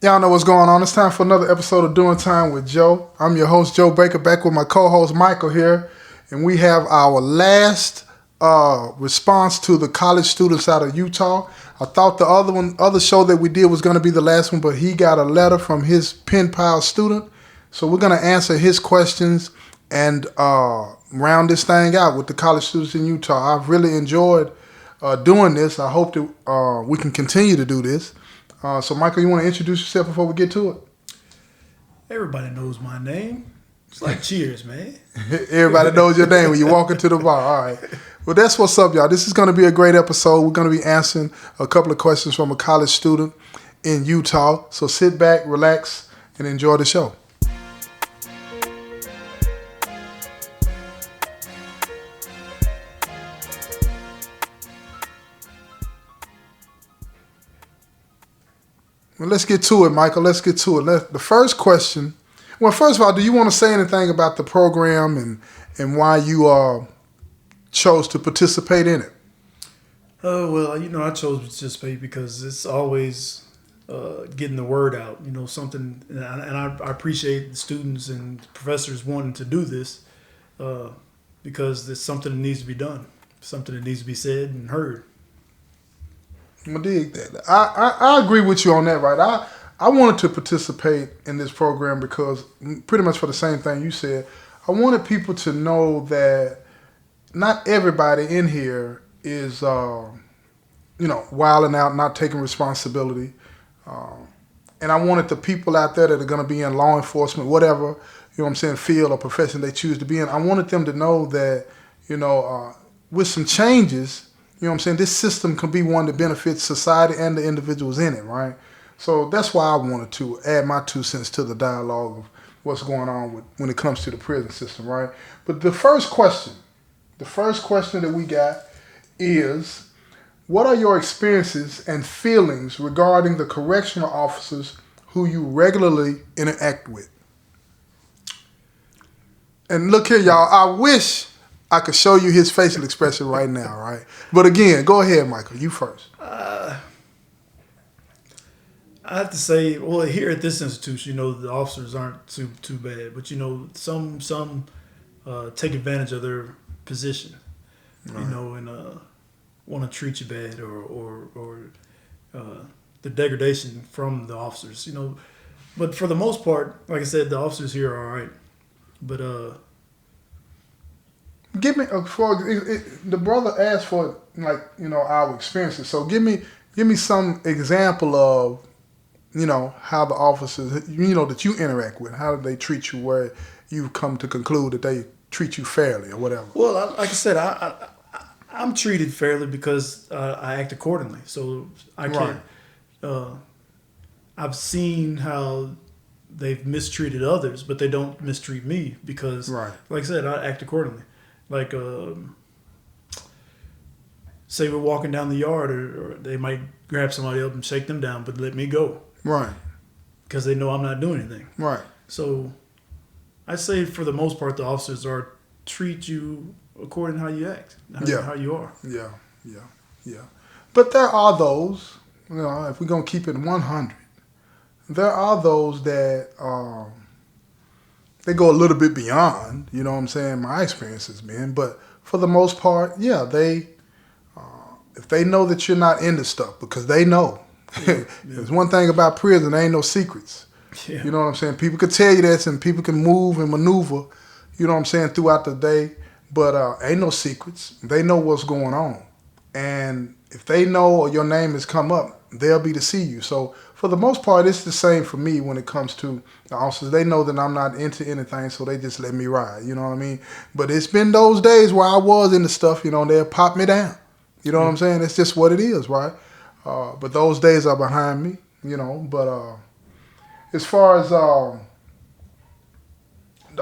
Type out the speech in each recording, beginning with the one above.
Y'all know what's going on. It's time for another episode of Doing Time with Joe. I'm your host, Joe Baker, back with my co-host, Michael, here. And we have our last response to the college students out of Utah. I thought the other show that we did was going to be the last one, but he got a letter from his pen pal student. So we're going to answer his questions and round this thing out with the college students in Utah. I've really enjoyed doing this. I hope that we can continue to do this. So, Michael, you want to introduce yourself before we get to it? Everybody knows my name. It's like Cheers, man. Everybody knows your name when you walk into the bar. All right. Well, that's what's up, y'all. This is going to be a great episode. We're going to be answering a couple of questions from a college student in Utah. So sit back, relax, and enjoy the show. Well, let's get to it, Michael. Let's get to it. The first question. Well, first of all, do you want to say anything about the program and why you chose to participate in it? Well, I chose to participate because it's always getting the word out. Something, and I appreciate the students and professors wanting to do this because it's something that needs to be done, something that needs to be said and heard. I'm gonna dig that. I agree with you on that, right? I wanted to participate in this program because pretty much for the same thing you said. I wanted people to know that not everybody in here is, wilding out, not taking responsibility. And I wanted the people out there that are going to be in law enforcement, whatever, field or profession they choose to be in. I wanted them to know that, with some changes, this system can be one that benefits society and the individuals in it, right? So that's why I wanted to add my 2 cents to the dialogue of what's going on when it comes to the prison system, right? But the first question that we got is, what are your experiences and feelings regarding the correctional officers who you regularly interact with? And look here, y'all, I wish I could show you his facial expression right now, right? But again, go ahead, Michael. You first. I have to say, well, here at this institution, the officers aren't too bad, but some take advantage of their position, right. And want to treat you bad or the degradation from the officers, But for the most part, like I said, the officers here are all right, but give me the brother asked for our experiences. So give me some example of how the officers that you interact with, how do they treat you, where you've come to conclude that they treat you fairly or whatever. Well, like I said, I'm treated fairly because I act accordingly. So I can't. Right. I've seen how they've mistreated others, but they don't mistreat me because, right. Like I said, I act accordingly. Like, say we're walking down the yard, or they might grab somebody up and shake them down, but let me go. Right. Because they know I'm not doing anything. Right. So, I say for the most part, the officers treat you according to how you act, how you are. Yeah. But there are those, if we're going to keep it 100, there are those that they go a little bit beyond, my experience has been. But for the most part, they, if they know that you're not into stuff, because they know. Yeah. There's one thing about prison, there ain't no secrets. Yeah. You know what I'm saying? People can tell you this and people can move and maneuver, throughout the day. But ain't no secrets. They know what's going on. And if they know your name has come up, they'll be to see you. So for the most part, it's the same for me when it comes to the officers. They know that I'm not into anything, so they just let me ride. You know what I mean? But it's been those days where I was into stuff, they'll pop me down. You know what I'm saying? It's just what it is, right? But those days are behind me, But as far as, are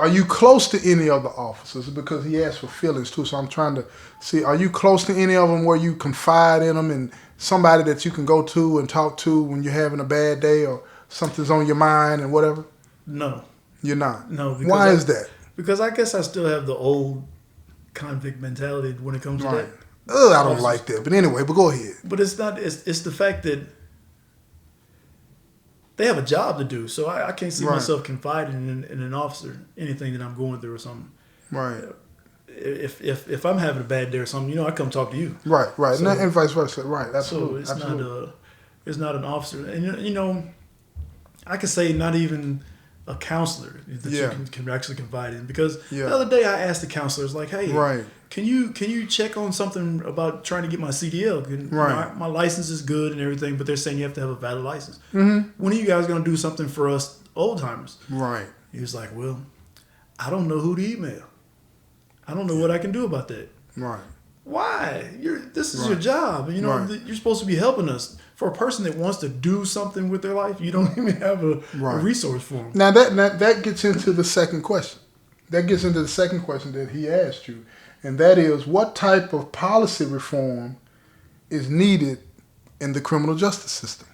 you close to any of the officers? Because he asked for feelings too, so I'm trying to see, are you close to any of them where you confide in them and somebody that you can go to and talk to when you're having a bad day or something's on your mind and whatever? No. You're not? No. Why is that? Because I guess I still have the old convict mentality when it comes to that. I don't like that. But anyway, go ahead. But it's not. It's the fact that they have a job to do. So I can't see Right. myself confiding in an officer anything that I'm going through or something. Right. If I'm having a bad day or something, I come talk to you. Right. Right. So- and vice versa. Right. Absolutely. So Absolutely. it's not an officer, and I could say not even a counselor that Yeah. you can actually confide in, because Yeah. the other day I asked the counselors like, hey, Right. can you check on something about trying to get my CDL? Right. My license is good and everything, but they're saying you have to have a valid license. Mm-hmm. When are you guys going to do something for us old timers? Right. He was like, well, I don't know who to email. I don't know what I can do about that. Right. Why? This is your Right. job. Right. You're supposed to be helping us. For a person that wants to do something with their life, you don't even have a Right. resource for them. Now that gets into the second question. That gets into the second question that he asked you, and that is, what type of policy reform is needed in the criminal justice system?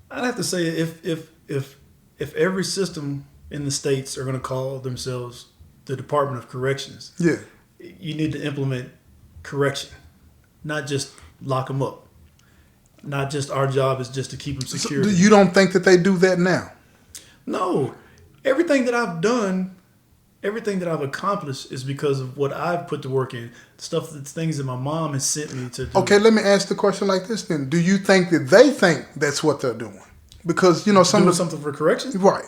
I'd have to say if every system in the states are going to call themselves the Department of Corrections, Yeah. you need to implement correction, not just lock them up. Not just our job is just to keep them So secure. you don't think that they do that now? No, everything that I've done, everything that I've accomplished is because of what I've put to work in. Things that my mom has sent me to do. Okay, let me ask the question like this then. Do you think that they think that's what they're doing? Because, some Doing of something for corrections? right,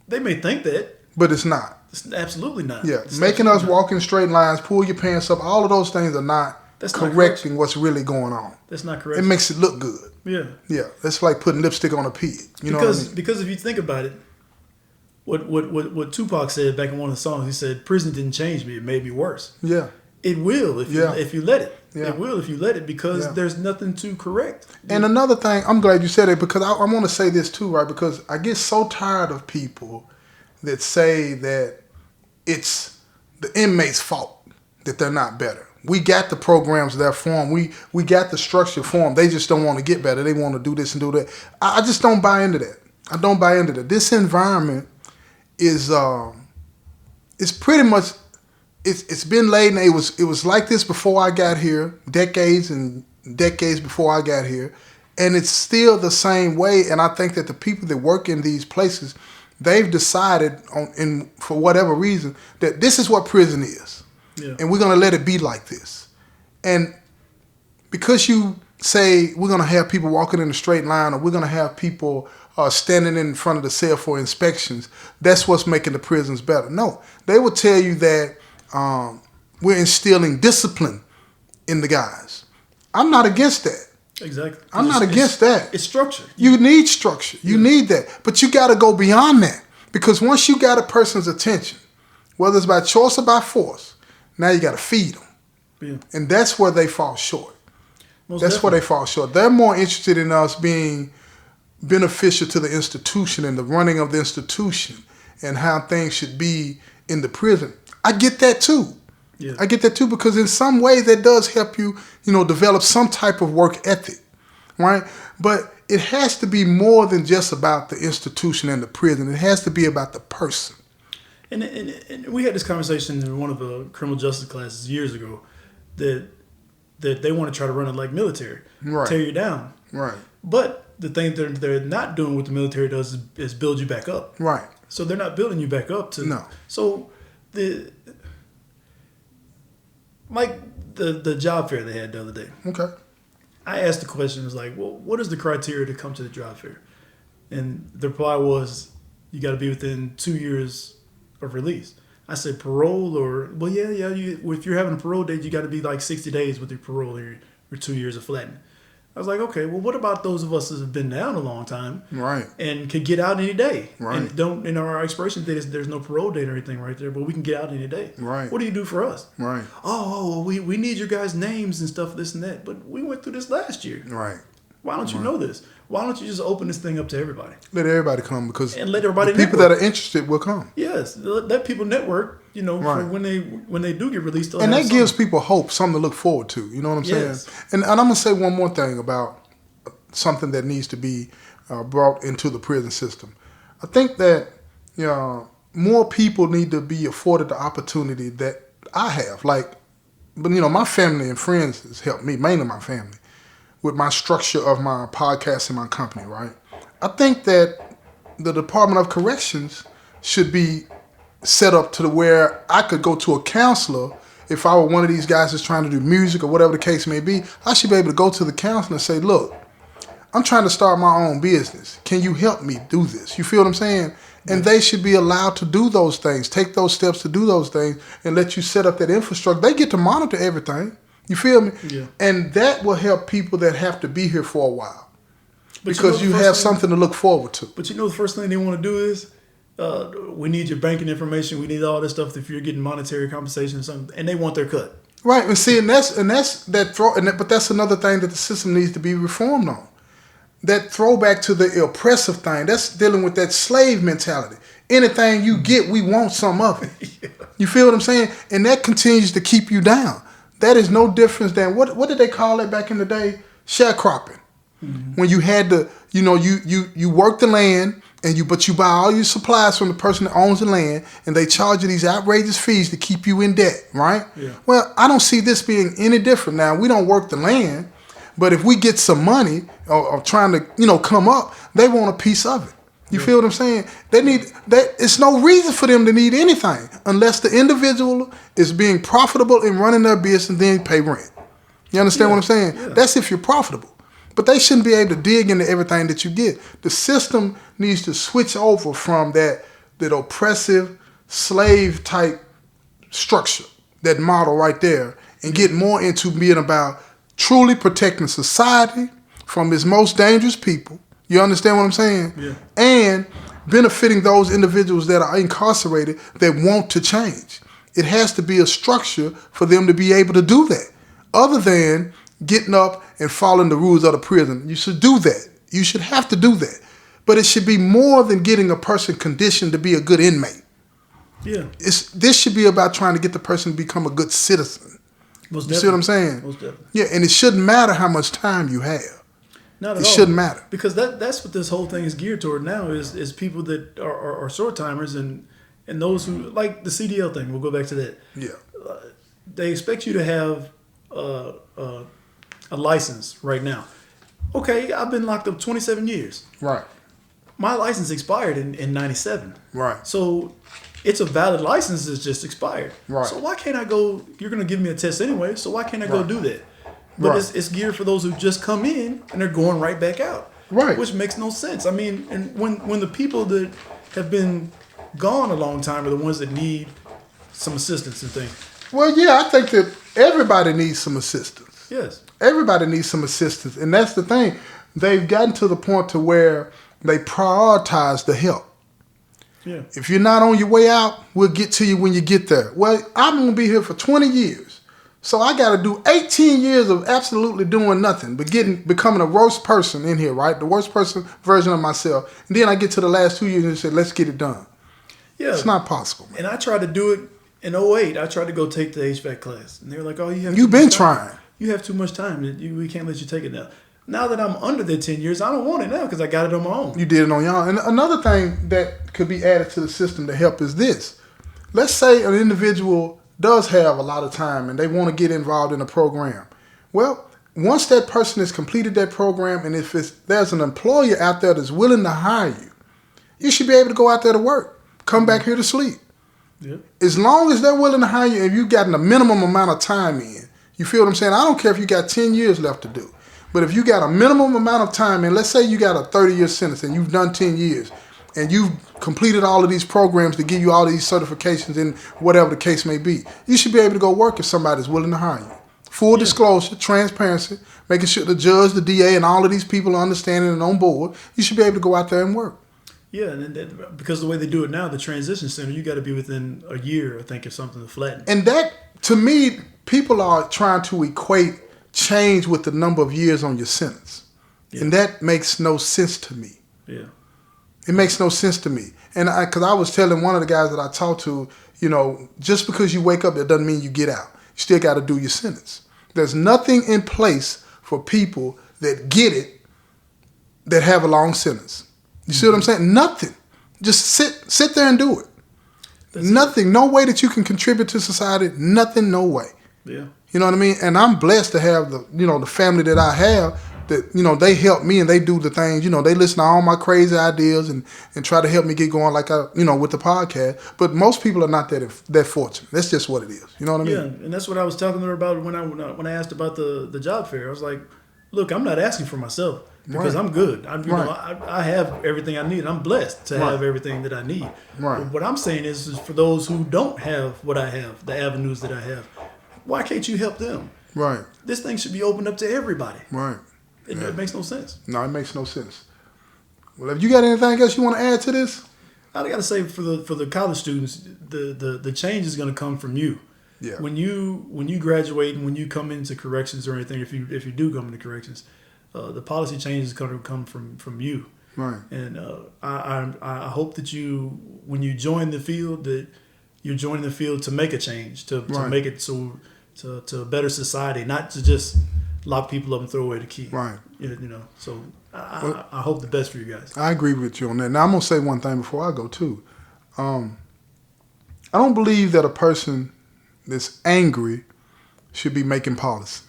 They may think that. but it's not. It's absolutely not. Yeah, It's making absolutely us not. walk in straight lines, pull your pants up, all of those things are not That's not correcting what's really going on. That's not It correct. makes it look good. Yeah. Yeah, it's like putting lipstick on a pig. You know what I mean? Because if you think about it, what Tupac said back in one of the songs, he said, "Prison didn't change me; it made me worse." Yeah, It will if Yeah. you let it. Yeah. It will if you let it, because Yeah. there's nothing to correct. and another thing, I'm glad you said it, because I want to say this too, right? Because I get so tired of people that say that it's the inmate's fault that they're not better. We got the programs there for them. We got the structure for them. They just don't want to get better. They want to do this and do that. I just don't buy into that. I don't buy into that. This environment is it's pretty much it's been laid. And it was like this before I got here, decades and decades before I got here, and it's still the same way. And I think that the people that work in these places, they've decided for whatever reason that this is what prison is. Yeah. And we're going to let it be like this. And because you say we're going to have people walking in a straight line, or we're going to have people standing in front of the cell for inspections, that's what's making the prisons better. No, they will tell you that we're instilling discipline in the guys. I'm not against that. Exactly. I'm not against that. It's structure. You need structure. You need that. But you got to go beyond that. Because once you got a person's attention, whether it's by choice or by force, now you got to feed them. Yeah. And that's where they fall short. Most That's where definitely. they fall short. They're more interested in us being beneficial to the institution and the running of the institution and how things should be in the prison. I get that too. Yeah. I get that too, because in some way that does help you, develop some type of work ethic, right? But it has to be more than just about the institution and the prison. It has to be about the person. And we had this conversation in one of the criminal justice classes years ago that they want to try to run it like military, Right. tear you down. Right. But the thing they're not doing what the military does is build you back up. Right. So they're not building you back up to. No. So the job fair they had the other day. Okay. I asked the question, was like, well, what is the criteria to come to the job fair? And the reply was, you got to be within 2 years of release. I said, parole if you're having a parole date, you got to be like 60 days with your parole or 2 years of flattening. I was like, okay, well, what about those of us that have been down a long time Right. and could get out any day? Right. And don't, in our expiration date, there's no parole date or anything right there, but we can get out any day. Right. What do you do for us? Right. Oh, we need your guys' names and stuff, this and that. But we went through this last year. Right. Why don't you know this? Why don't you just open this thing up to everybody? Let everybody come, because And let everybody the people network. that are interested will come. Yes, let people network, for Right. when they do get released. And that gives people hope, something to look forward to. You know what I'm Yes. saying? And I'm going to say one more thing about something that needs to be brought into the prison system. I think that more people need to be afforded the opportunity that I have. But my family and friends has helped me, mainly my family, with my structure of my podcast and my company, right? I think that the Department of Corrections should be set up to where I could go to a counselor. If I were one of these guys that's trying to do music or whatever the case may be, I should be able to go to the counselor and say, look, I'm trying to start my own business. Can you help me do this? You feel what I'm saying? And they should be allowed to do those things, take those steps to do those things, and let you set up that infrastructure. They get to monitor everything. You feel me? Yeah. And that will help people that have to be here for a while. But Because you have something to look forward to. But the first thing they want to do is, we need your banking information. We need all this stuff if you're getting monetary compensation or something, and they want their cut. Right, and see, but that's another thing that the system needs to be reformed on. That throwback to the oppressive thing, that's dealing with that slave mentality. Anything you get, we want some of it. Yeah. You feel what I'm saying? And that continues to keep you down. That is no difference than what did they call it back in the day? Sharecropping. Mm-hmm. When you had to, you work the land but you buy all your supplies from the person that owns the land, and they charge you these outrageous fees to keep you in debt, right? Yeah. Well, I don't see this being any different. Now, we don't work the land, but if we get some money or trying to, come up, they want a piece of it. You feel what I'm saying? It's no reason for them to need anything unless the individual is being profitable in running their business and then pay rent. You understand what I'm saying? Yeah. That's if you're profitable. But they shouldn't be able to dig into everything that you get. The system needs to switch over from that oppressive slave type structure, that model right there, and get more into being about truly protecting society from its most dangerous people. You understand what I'm saying? Yeah. And benefiting those individuals that are incarcerated that want to change. It has to be a structure for them to be able to do that. Other than getting up and following the rules of the prison. You should do that. You should have to do that. But it should be more than getting a person conditioned to be a good inmate. Yeah. This should be about trying to get the person to become a good citizen. Most you see what I'm saying? Most definitely. Yeah, and it shouldn't matter how much time you have. Not at all. It shouldn't matter. Because that's what this whole thing is geared toward now is people that are short timers and those who, like the CDL thing, we'll go back to that. Yeah. They expect you to have a license right now. Okay, I've been locked up 27 years. Right. My license expired in 97. Right. So it's a valid license that's just expired. Right. So why can't I go, you're going to give me a test anyway, so why can't I go do that? But Right. it's geared for those who just come in and they're going right back out. Right. Which makes no sense. I mean, and when the people that have been gone a long time are the ones that need some assistance and things. Well, yeah, I think that everybody needs some assistance. Yes. Everybody needs some assistance. And that's the thing. They've gotten to the point to where they prioritize the help. Yeah. If you're not on your way out, we'll get to you when you get there. Well, I'm going to be here for 20 years. So I got to do 18 years of absolutely doing nothing, but becoming a worst person in here, right? The worst person version of myself. And then I get to the last 2 years and say, let's get it done. Yeah. It's not possible, man. And I tried to do it in 08. I tried to go take the HVAC class. And they were like, oh, You've been trying. You have too much time. We can't let you take it now. Now that I'm under the 10 years, I don't want it now because I got it on my own. You did it on your own. And another thing that could be added to the system to help is this. Let's say an individual does have a lot of time and they want to get involved in a program. Well, once that person has completed that program, and if there's an employer out there that's willing to hire you, you should be able to go out there to work, come back here to sleep. Yeah. As long as they're willing to hire you and you've gotten a minimum amount of time in, you feel what I'm saying? I don't care if you got 10 years left to do. But if you got a minimum amount of time, and let's say you got a 30-year sentence and you've done 10 years, and you've completed all of these programs to give you all of these certifications in whatever the case may be, you should be able to go work if somebody's willing to hire you. Full disclosure, transparency, making sure the judge, the DA, and all of these people are understanding and on board. You should be able to go out there and work. Yeah, and because the way they do it now, the transition center, you got to be within a year, I think, of something to flatten. And that, to me, people are trying to equate change with the number of years on your sentence. Yeah. And that makes no sense to me. Yeah. It makes no sense to me. And because I was telling one of the guys that I talked to, just because you wake up, that doesn't mean you get out. You still got to do your sentence. There's nothing in place for people that get it that have a long sentence. You see what I'm saying? Nothing. Just sit there and do it. Nothing. No way that you can contribute to society. Nothing. No way. Yeah. You know what I mean? And I'm blessed to have the family that I have that, you know, they help me and they do the things, you know, they listen to all my crazy ideas and try to help me get going like with the podcast. But most people are not that fortunate. That's just what it is. You know what I mean? Yeah, and that's what I was talking to her about when I asked about the job fair. I was like, look, I'm not asking for myself because I'm good. I have everything I need. I'm blessed to have everything that I need. Right. But what I'm saying is for those who don't have what I have, the avenues that I have, why can't you help them? Right. This thing should be opened up to everybody. Right. It makes no sense. No, it makes no sense. Well, have you got anything else you want to add to this? I got to say for the college students, the change is going to come from you. Yeah. When you graduate and when you come into corrections or anything, if you do come into corrections, the policy change is going to come from you. Right. And I hope that when you join the field, that you're joining the field to make a change, to make it to a better society, not to just lock people up and throw away the key. Right. You know. So I hope the best for you guys. I agree with you on that. Now I'm gonna say one thing before I go too. I don't believe that a person that's angry should be making policy.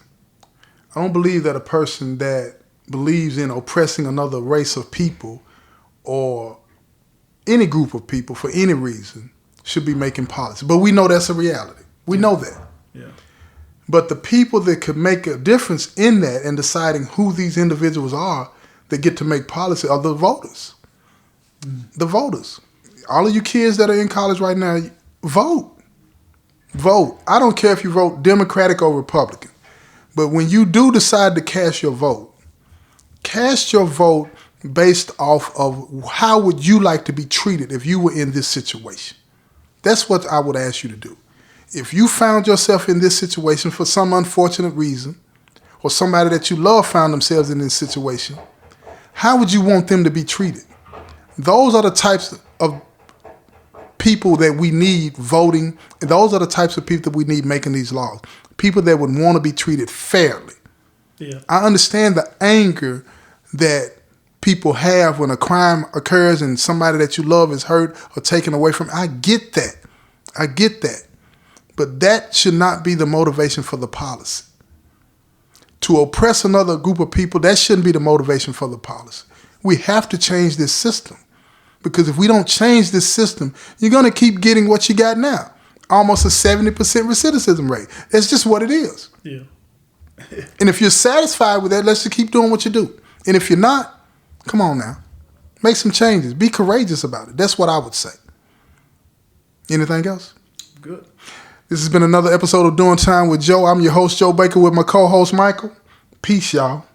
I don't believe that a person that believes in oppressing another race of people or any group of people for any reason should be making policy. But we know that's a reality. We know that. Yeah. But the people that could make a difference in that and deciding who these individuals are that get to make policy are the voters. The voters. All of you kids that are in college right now, vote. Vote. I don't care if you vote Democratic or Republican. But when you do decide to cast your vote based off of how would you like to be treated if you were in this situation. That's what I would ask you to do. If you found yourself in this situation for some unfortunate reason, or somebody that you love found themselves in this situation, how would you want them to be treated? Those are the types of people that we need voting, and those are the types of people that we need making these laws. People that would want to be treated fairly. Yeah. I understand the anger that people have when a crime occurs and somebody that you love is hurt or taken away from. I get that. But that should not be the motivation for the policy. To oppress another group of people, that shouldn't be the motivation for the policy. We have to change this system. Because if we don't change this system, you're going to keep getting what you got now. Almost a 70% recidivism rate. That's just what it is. Yeah. And if you're satisfied with that, let's just keep doing what you do. And if you're not, come on now. Make some changes. Be courageous about it. That's what I would say. Anything else? Good. This has been another episode of Doing Time with Joe. I'm your host, Joe Baker, with my co-host, Michael. Peace, y'all.